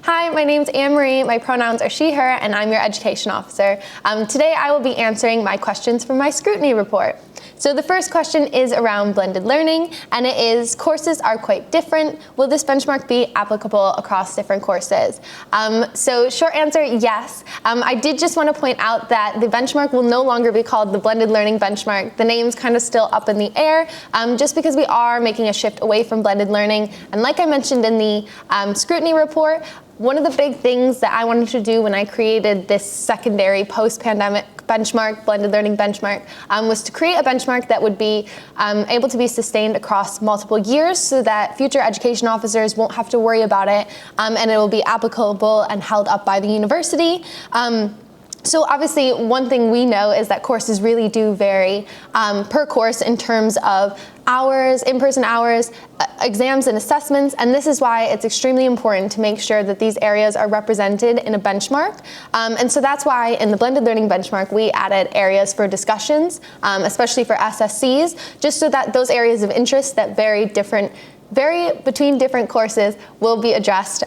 Hi, my name's AnneMarie, my pronouns are she, her, and I'm your education officer. Today I will be answering my questions from my scrutiny report. So the first question is around blended learning, and it is, courses are quite different. Will this benchmark be applicable across different courses? So short answer, yes. I did just want to point out that the benchmark will no longer be called the blended learning benchmark. The name's kind of still up in the air, just because we are making a shift away from blended learning. And like I mentioned in the scrutiny report, one of the big things that I wanted to do when I created this secondary post-pandemic benchmark, blended learning benchmark, was to create a benchmark that would be able to be sustained across multiple years so that future education officers won't have to worry about it, and it will be applicable and held up by the university. So obviously, one thing we know is that courses really do vary per course in terms of hours, in-person hours, exams and assessments, and this is why it's extremely important to make sure that these areas are represented in a benchmark. And so that's why in the blended learning benchmark, we added areas for discussions, especially for SSCs, just so that those areas of interest that vary between different courses will be addressed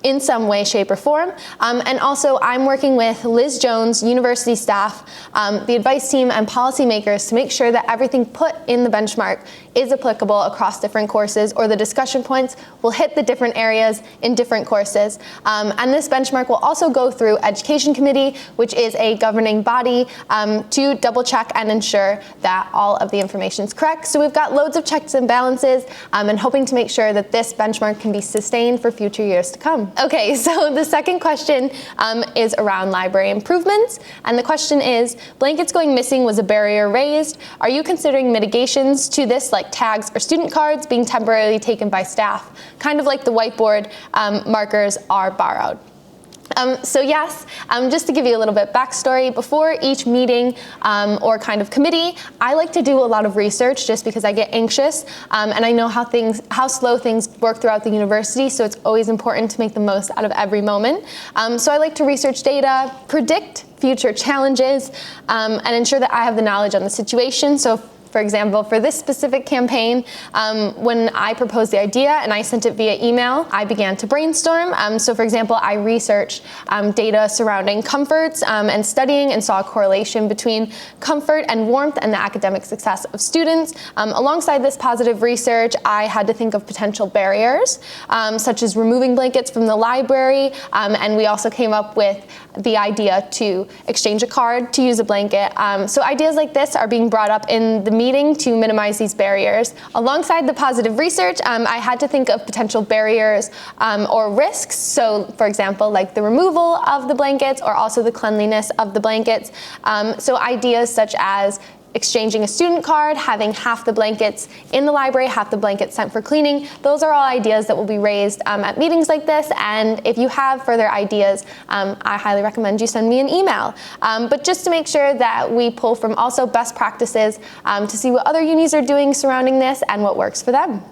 in some way, shape, or form. And also, I'm working with Liz Jones, university staff, the advice team, and policymakers to make sure that everything put in the benchmark is applicable across different courses, or the discussion points will hit the different areas in different courses. And this benchmark will also go through Education Committee, which is a governing body, to double check and ensure that all of the information is correct. So we've got loads of checks and balances, and hoping to make sure that this benchmark can be sustained for future years to come. Okay, so the second question is around library improvements. And the question is, blankets going missing was a barrier raised. Are you considering mitigations to this, like tags or student cards being temporarily taken by staff, kind of like the whiteboard markers are borrowed? So yes, just to give you a little bit backstory, before each meeting or kind of committee, I like to do a lot of research just because I get anxious, and I know how slow things work throughout the university, so it's always important to make the most out of every moment. So I like to research data, predict future challenges, and ensure that I have the knowledge on the situation. So for example, for this specific campaign, when I proposed the idea and I sent it via email, I began to brainstorm. So for example, I researched data surrounding comforts and studying, and saw a correlation between comfort and warmth and the academic success of students. Alongside this positive research, I had to think of potential barriers, such as removing blankets from the library, and we also came up with the idea to exchange a card to use a blanket. So ideas like this are being brought up in the meeting to minimize these barriers. Alongside the positive research, I had to think of potential barriers or risks. So for example, like the removal of the blankets, or also the cleanliness of the blankets. So ideas such as exchanging a student card, having half the blankets in the library, half the blankets sent for cleaning. Those are all ideas that will be raised at meetings like this, and if you have further ideas, I highly recommend you send me an email. But just to make sure that we pull from also best practices to see what other unis are doing surrounding this and what works for them.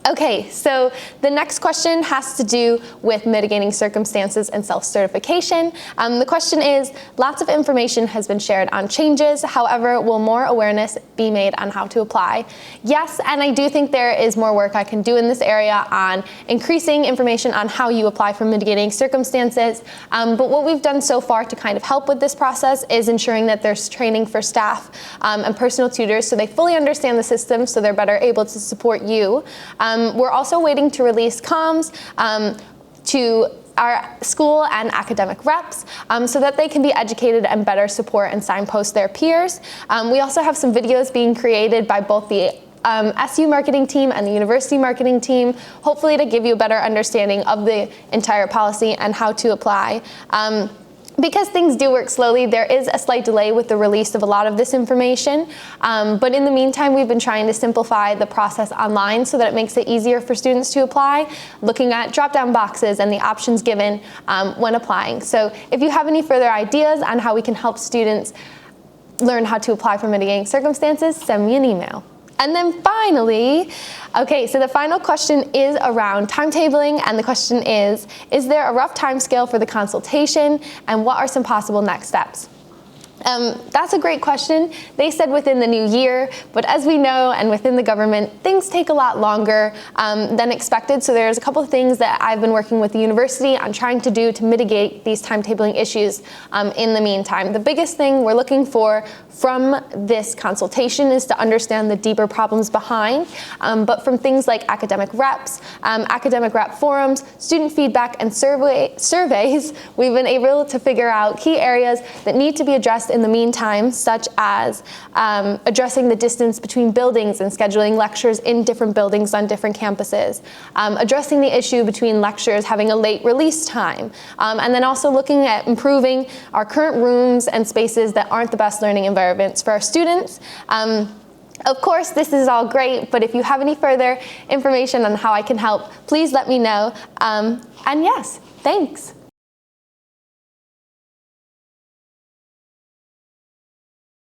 Okay, so the next question has to do with mitigating circumstances and self-certification. The question is, lots of information has been shared on changes, however, will more awareness be made on how to apply? Yes, and I do think there is more work I can do in this area on increasing information on how you apply for mitigating circumstances. But what we've done so far to kind of help with this process is ensuring that there's training for staff and personal tutors so they fully understand the system, so they're better able to support you. We're also waiting to release comms to our school and academic reps so that they can be educated and better support and signpost their peers. We also have some videos being created by both the SU marketing team and the university marketing team, hopefully to give you a better understanding of the entire policy and how to apply. Because things do work slowly, there is a slight delay with the release of a lot of this information. But in the meantime, we've been trying to simplify the process online so that it makes it easier for students to apply, looking at drop-down boxes and the options given when applying. So if you have any further ideas on how we can help students learn how to apply for mitigating circumstances, send me an email. And then finally, okay, so the final question is around timetabling, and the question is there a rough time scale for the consultation, and what are some possible next steps? That's a great question. They said within the new year, but as we know, and within the government, things take a lot longer than expected. So there's a couple of things that I've been working with the university on trying to do to mitigate these timetabling issues in the meantime. The biggest thing we're looking for from this consultation is to understand the deeper problems behind, but from things like academic reps, academic rep forums, student feedback, and surveys, we've been able to figure out key areas that need to be addressed in the meantime, such as addressing the distance between buildings and scheduling lectures in different buildings on different campuses, addressing the issue between lectures having a late release time, and then also looking at improving our current rooms and spaces that aren't the best learning environments for our students. Of course, this is all great, but if you have any further information on how I can help, please let me know. And yes, thanks.